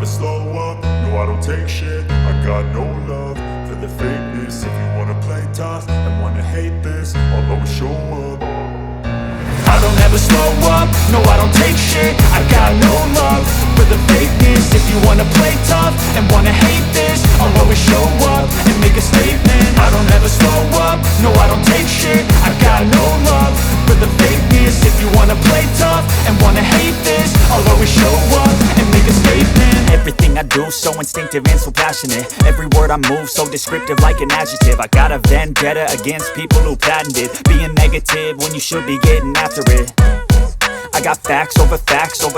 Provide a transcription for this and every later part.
slow up, no I don't take shit. I got no love for the fakeness. If you wanna play tough and wanna hate this, I'll always show up. I don't ever slow up, no I don't take shit. I got no love for the fakeness. If you wanna play tough and wanna hate this, I'll always show up and make a statement. I don't ever slow up, no I don't take shit. I got no love for the fakeness. If you wanna play tough and wanna hate this, I'll always show up and make a statement. Everything I do so instinctive and so passionate. Every word I move so descriptive like an adjective. I got a vendetta against people who patented being negative when you should be getting after it. I got facts over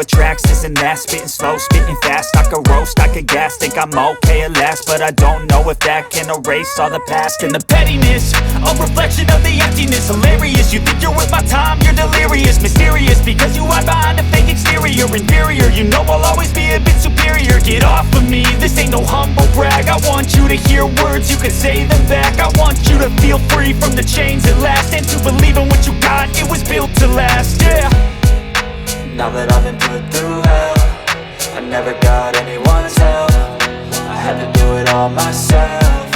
tracks, this and that. Spitting slow, spitting fast. I could roast, I could gas. Think I'm okay at last, but I don't know if that can erase all the past. And the pettiness, a reflection of the emptiness. Hilarious, you think you're worth my time, you're delirious. Mysterious, because you hide behind a fake exterior. Inferior, you know I'll always be a bit superior. Get off of me, this ain't no humble brag. I want you to hear words, you can say them back. I want you to feel free from the chains at last, and to believe in what you got, it was built to last, yeah. Now that I've been put through hell, I never got anyone's help. I had to do it all myself.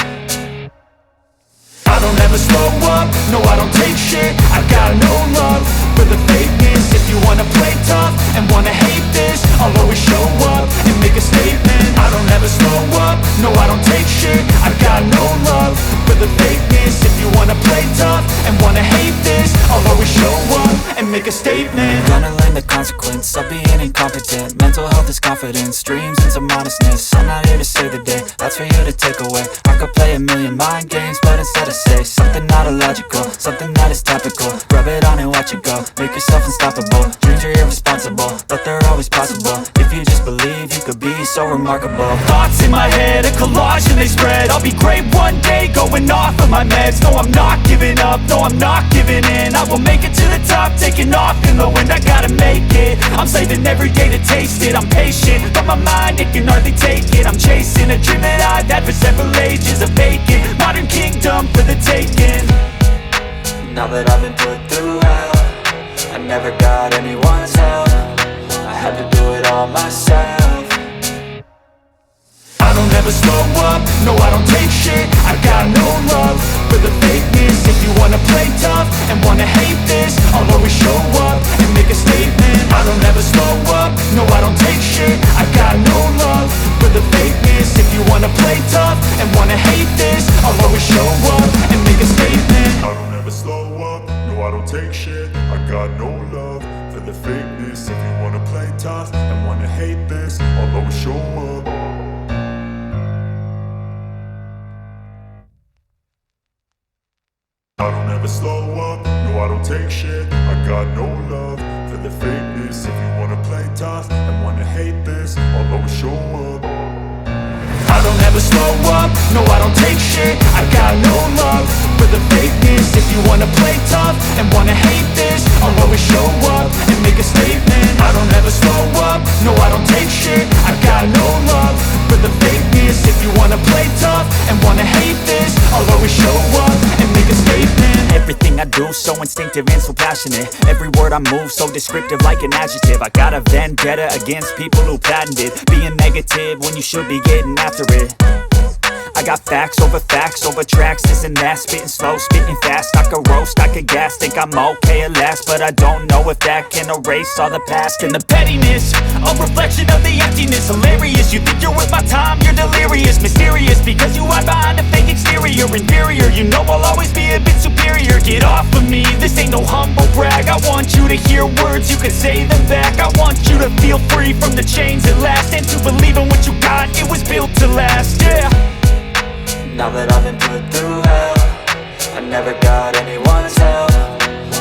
I don't ever slow up, no I don't take shit. I got no love for the fakeness. If you wanna play tough and wanna hate this, I'll always show up and make a statement. I don't ever slow up, no I don't take shit. I got no love for the fakeness. If you wanna play tough and wanna hate this, I'll always show up and make a statement. Gonna learn the consequence of being incompetent. Mental health is confidence, dreams and some honestness. I'm not here to save the day, that's for you to take away. I could play a million mind games, but instead I say something not illogical, something that is topical. Rub it on and watch it go, make yourself unstoppable. Dreams are irresponsible, but they're always possible. If you just believe, you could be so remarkable. Thoughts in my head, a collage and they spread. I'll be great one day, going off of my meds. No, I'm not giving up, no, I'm not giving in. I will make it to the top, taking off in the wind. I gotta make it, I'm saving every day to taste it. I'm patient, but my mind, it can hardly take it. I'm chasing a dream that I've had for several ages. A vacant, modern kingdom for the taking. Now that I've been put through hell, I never got anyone's help. I had to do it all myself. I don't ever slow up, no I don't take shit. I got no love for the fakeness. If you wanna play tough and wanna hate this, I'll always show up and make a statement. I don't ever slow up, no I don't take shit. I got no love for the fakeness. If you wanna play tough and wanna hate this, I'll always show up and make a statement. I don't ever slow up, no I don't take shit. I got no love for the fakeness. If you wanna play tough and wanna hate this, I'll always show up. I don't ever slow up, no I don't take shit. I got no love for the fakeness. If you wanna play tough and wanna hate this, I'll always show up. I don't ever slow up, no I don't take shit. I got no love for the fakeness. If you wanna play tough and wanna hate this, I'll always show up and make a statement. I don't ever slow up, no I don't take shit. I got no love for the fakeness. If you wanna play tough and wanna hate this, I'll always show up and make a statement. Everything I do so instinctive and so passionate. Every word I move so descriptive like an adjective. I got a vendetta against people who patented being negative when you should be getting after it. I got facts over tracks, this and that. Spitting slow, spitting fast. I could roast, I could gas. Think I'm okay at last, but I don't know if that can erase all the past. And the pettiness, a reflection of the emptiness. Hilarious, you think you're worth my time, you're delirious. Mysterious, because you hide behind a fake exterior. Inferior, you know I'll always be a bit superior. Get off of me, this ain't no humble brag. I want you to hear words, you can say them back. I want you to feel free from the chains at last, and to believe in what you got, it was built to last, yeah. Now that I've been put through hell, I never got anyone's help.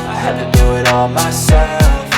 I had to do it all myself.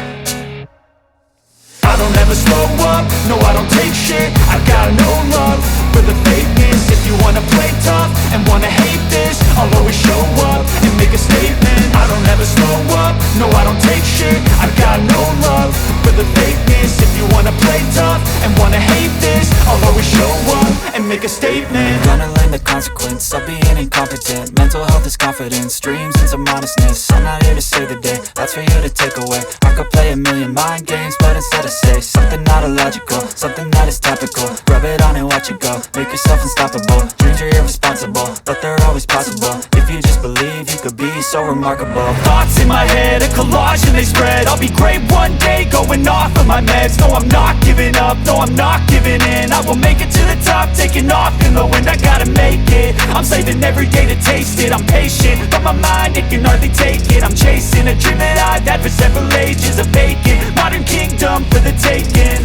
I don't ever slow up, no I don't take shit. I got no love for the fakeness. If you wanna play tough and wanna hate this, I'll always show up and make a statement. I don't ever slow up, no I don't take shit. I got no love for the fakeness. If you wanna play tough and wanna hate this, I'll always show up and make make a statement. Gonna learn the consequence of being incompetent. Mental health is confidence, dreams into modestness. I'm not here to save the day, that's for you to take away. I could play a million mind games, but instead I say something not illogical, something that is topical. Rub it on and watch it go, make yourself unstoppable. Dreams are irresponsible, but they're always possible. If you just believe, you could be so remarkable. Thoughts in my head, a collage and they spread. I'll be great one day, going off of my meds. No, I'm not giving up, no, I'm not giving in. I will make it to the top, taking off in the wind. I gotta make it, I'm saving every day to taste it. I'm patient, but my mind, it can hardly take it. I'm chasing a dream that I've had for several ages. A vacant, modern kingdom for the taking.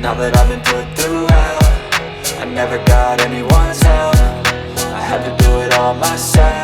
Now that I've been put through hell, I never got anyone's help. I had to do it all myself.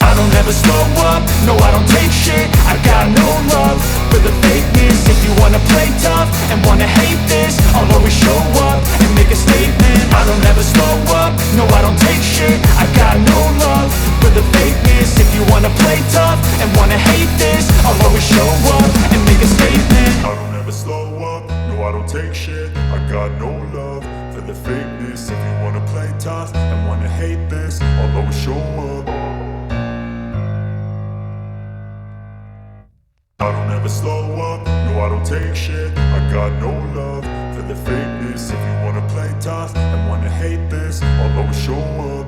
I don't ever slow up, no I don't take shit. I got no love for the fakeness. If you wanna play tough and wanna hate this, I'll always show up and make a statement. I don't ever slow up, no I don't take shit. I got no love for the fakeness. If you wanna play tough and wanna hate this, I'll always show up and make a statement. I don't ever slow up, no I don't take shit. I got no love for the fakeness. If you wanna play tough and wanna hate this, I'll always show up. I don't ever slow up, no I don't take shit. I got no love for the fakeness. If you wanna play tough and wanna hate this, I'll always show up.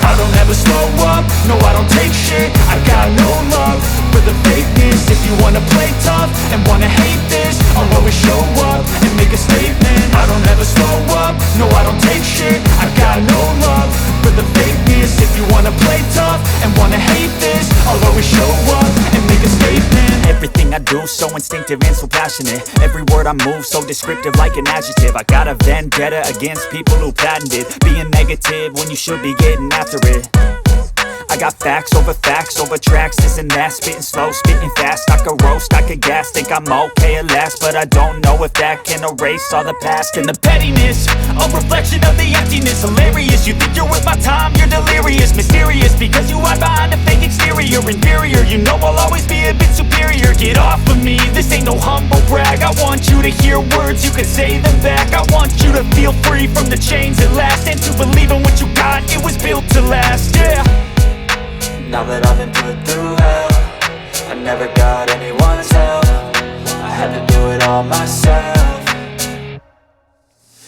I don't ever slow up, no I don't take shit. I got no love for the fakeness. If you wanna play tough and wanna hate this, I'll always show up and make a statement. I don't ever slow up, no I don't take shit. I got no love for the fakeness. If you wanna play tough and wanna hate this, I'll always show up and make a statement. Everything I do so instinctive and so passionate. Every word I move so descriptive like an adjective. I got a vendetta against people who patented being negative when you should be getting after it. I got facts over tracks, this and that. Spitting slow, spitting fast. I could roast, I could gas. Think I'm okay at last, but I don't know if that can erase all the past. And the pettiness, a reflection of the emptiness. Hilarious, you think you're worth my time, you're delirious. Mysterious, because you hide behind a fake exterior. Inferior, you know I'll always be a bit superior. Get off of me, this ain't no humble brag. I want you to hear words, you can say them back. I want you to feel free from the chains at last, and to believe in what you got, it was built to last, yeah. Now that I've been put through hell, I never got anyone's help. I had to do it all myself.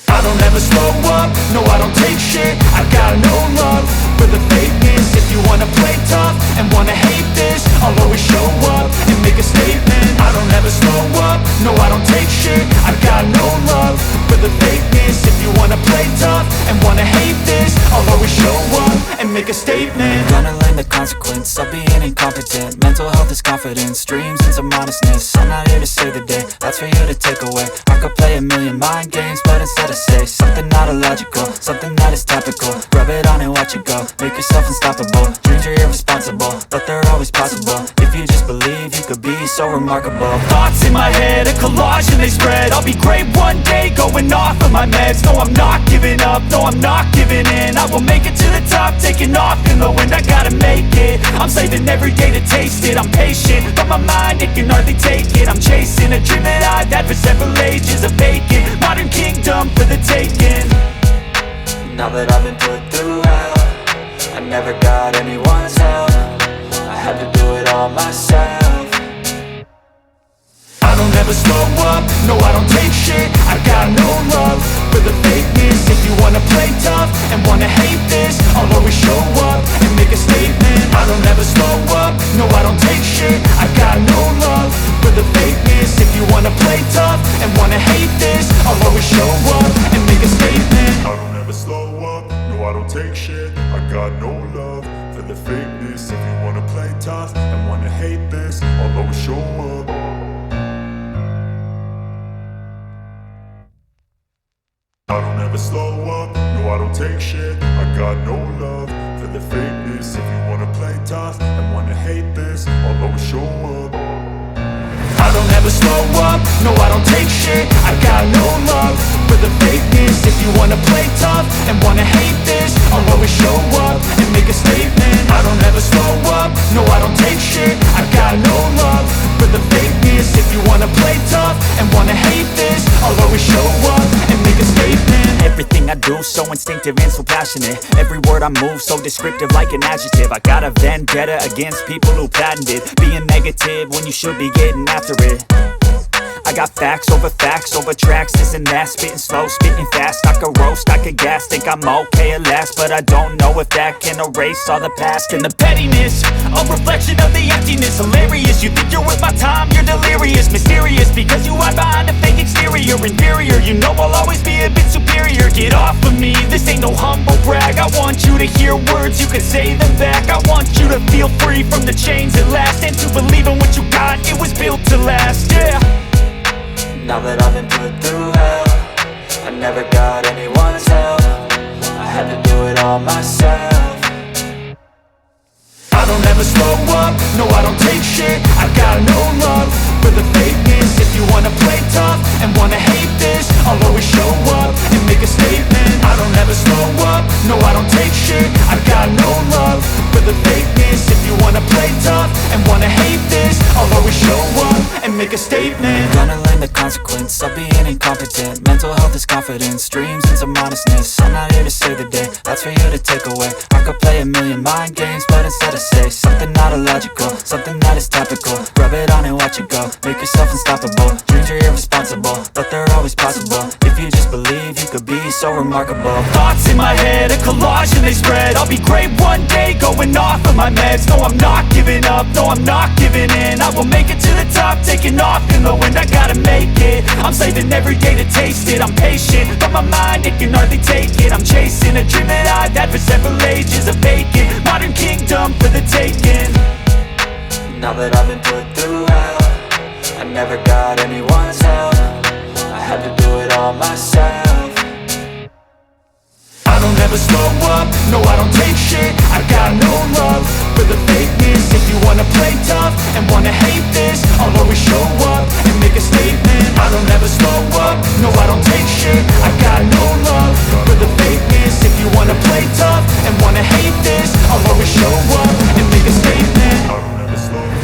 I don't ever slow up, no I don't take shit. I got no love for the fakeness. If you wanna play tough and wanna hate this, I'll always show up and make a statement. I don't ever slow up, no I don't take shit. I got no love for the fakeness. If you wanna play tough and wanna hate this, I'll always show up and make a statement. Gonna learn the consequence of being incompetent. Mental health is confidence, dreams into modestness. I'm not here to save the day, that's for you to take away. I could play a million mind games, but instead I say something not illogical, something that is topical. Rub it on and watch it go, make yourself unstoppable. Dreams are irresponsible, but they're always possible. If you just believe, you could be so remarkable. Thoughts in my head, a collage and they spread. I'll be great one day, going off of my meds. No, I'm not giving up, no, I'm not giving in. I will make it to the top, taking off in the wind. I gotta make it, I'm saving every day to taste it. I'm patient, but my mind, it can hardly take it. I'm chasing a dream that I've had for several ages. A vacant, modern kingdom for the taking. Now that I've been put through hell, I never got anyone's help. I had to do it all myself. I don't ever slow up, no I don't take shit. I got no love for the fakeness. If you wanna play tough and wanna hate this, I'll always show up and make a statement. I don't ever slow up, no I don't take shit. I got no love for the fakeness. If you wanna play tough and wanna hate this, I'll always show up and make a statement. I don't ever slow up, no I don't take shit. I got no love for the fakeness. If you wanna play tough and wanna hate this, I'll always show up. I don't ever slow up, no I don't take shit. I got no love for the fakeness. If you wanna play tough and wanna hate this, I'll always show up. I don't ever slow up, no I don't take shit. I got no love for the fakeness. If you wanna play tough and wanna hate this, I'll always show up and make a statement. I don't ever slow up, no I don't take shit. I got no love for the fakeness. If you wanna play tough and wanna hate this, I'll always show up and Everything I do so instinctive and so passionate. Every word I move so descriptive like an adjective. I got a vendetta against people who patented being negative when you should be getting after it. I got facts over tracks, this and that. Spitting slow, spitting fast, I could roast, I could gas. Think I'm okay at last, but I don't know if that can erase all the past. And the pettiness, a reflection of the emptiness. Hilarious, you think you're worth my time, you're delirious. Mysterious, because you hide behind a fake exterior. Inferior, you know I'll always be a bit superior. Get off of me, this ain't no humble brag. I want you to hear words, you can say them back. I want you to feel free from the chains at last, and to believe in what you got, it was built to last, yeah. Now that I've been put through hell, I never got anyone's help. I had to do it all myself. I don't ever slow up, no I don't take shit. I got no love for the fakeness. If you wanna play tough and wanna hate this, I'll always show up and make a statement. I don't ever slow up, no I don't take shit. I got no love for the fakeness. If you wanna play tough and wanna hate this, I'll always show up and make a statement. Gonna learn the consequence of being incompetent. Mental health is confidence, dreams and some honestness. I'm not here to save the day, that's for you to take away. I could play a million mind games, but instead I say something not illogical, something that is topical. Rub it on and watch it go, make yourself unstoppable. Dreams are irresponsible, but they're always possible. If you just believe, you could be so remarkable. Thoughts in my head, a collage and they spread. I'll be great one day, going off of my meds. No, I'm not giving up, no, I'm not giving in. I will make it to the top, taking off in the wind. I gotta make it, I'm saving every day to taste it. I'm patient, but my mind, it can hardly take it. I'm chasing a dream that I've had for several ages. A vacant, modern kingdom for the taking. Now that I've been put through hell, I never got anyone's help. I had to do it all myself. I don't ever slow up, no I don't take shit. I got no love for the fakeness. If you wanna play tough and wanna hate this, I'll always show up and make a statement. I don't ever slow up, no I don't take shit. I got no love for the fakeness. If you wanna play tough and wanna hate this, I'll always show up and make a statement.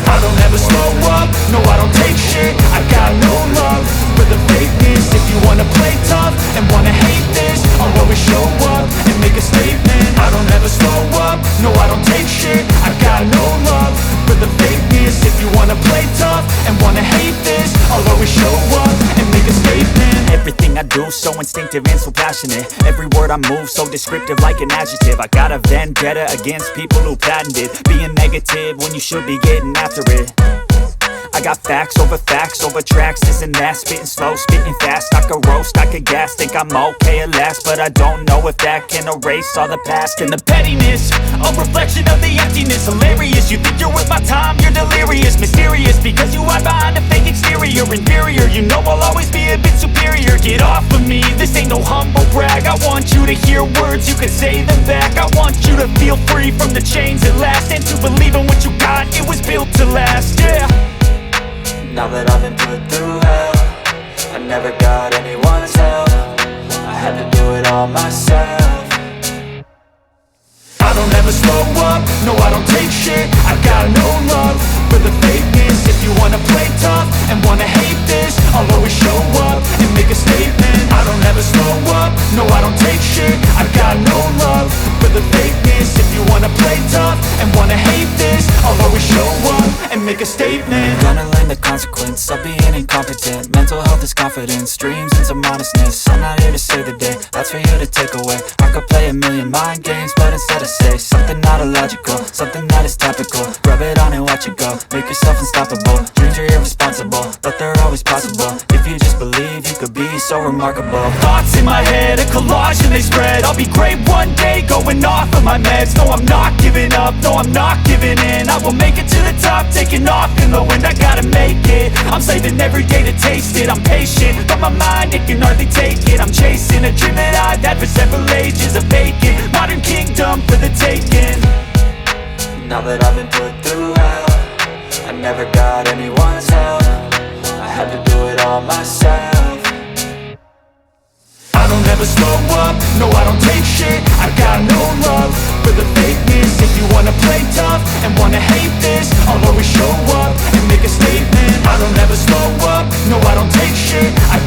I don't ever slow up, no I don't take shit. I got no love for the fakeness. If you wanna play tough and wanna hate this, I'll always show up and make a statement. I don't ever slow up, no I don't take shit. I got no love for the fakeness. If you wanna play tough and wanna hate this, I'll always show up and make a statement. Everything I do so instinctive and so passionate. Every word I move so descriptive like an adjective. I got a vendetta against people who patented being negative when you should be getting after it. I got facts over tracks, this and that. Spitting slow, spitting fast, I could roast, I could gas. Think I'm okay at last, but I don't know if that can erase all the past. And the pettiness, a reflection of the emptiness. Hilarious, you think you're worth my time, you're delirious. Mysterious, because you hide behind a fake exterior. Inferior, you know I'll always be a bit superior. Get off of me, this ain't no humble brag. I want you to hear words, you can say them back. I want you to feel free from the chains at last, and to believe in what you got, it was built to last, yeah. Now that I've been put through hell, I never got anyone's help. I had to do it all myself. I don't ever slow up, no I don't take shit. I got no love for the fakeness. If you wanna play tough and wanna hate this, I'll always show up and make a statement. I don't ever slow up, no I don't take shit. I got no love for the fakeness. If you wanna play tough and wanna hate this, I'll always show up and make a statement. Gonna learn the consequence of being incompetent. Mental health is confidence, dreams and some honestness. I'm not here to save the day, that's for you to take away. I could play a million mind games, but instead I say something not illogical, something that is topical. Rub it on and watch it go, make yourself unstoppable. Dreams are irresponsible, but they're always possible. If you just believe, you could be so remarkable. Thoughts in my head, a collage and they spread. I'll be great one day, going off of my meds. No, I'm not giving up, no, I'm not giving in. I will make it to the top, taking off in the wind. I gotta make it, I'm saving every day to taste it. I'm patient, but my mind, it can hardly take it. I'm chasing a dream that I've had for several ages. A vacant, modern kingdom for the taking. Now that I've been put through hell, I never got anyone's help. I had to do it all myself. I don't ever slow up, no I don't take shit. I got no love for the fakeness. If you wanna play tough and wanna hate this, I'll always show up and make a statement. I don't ever slow up, no I don't take shit. I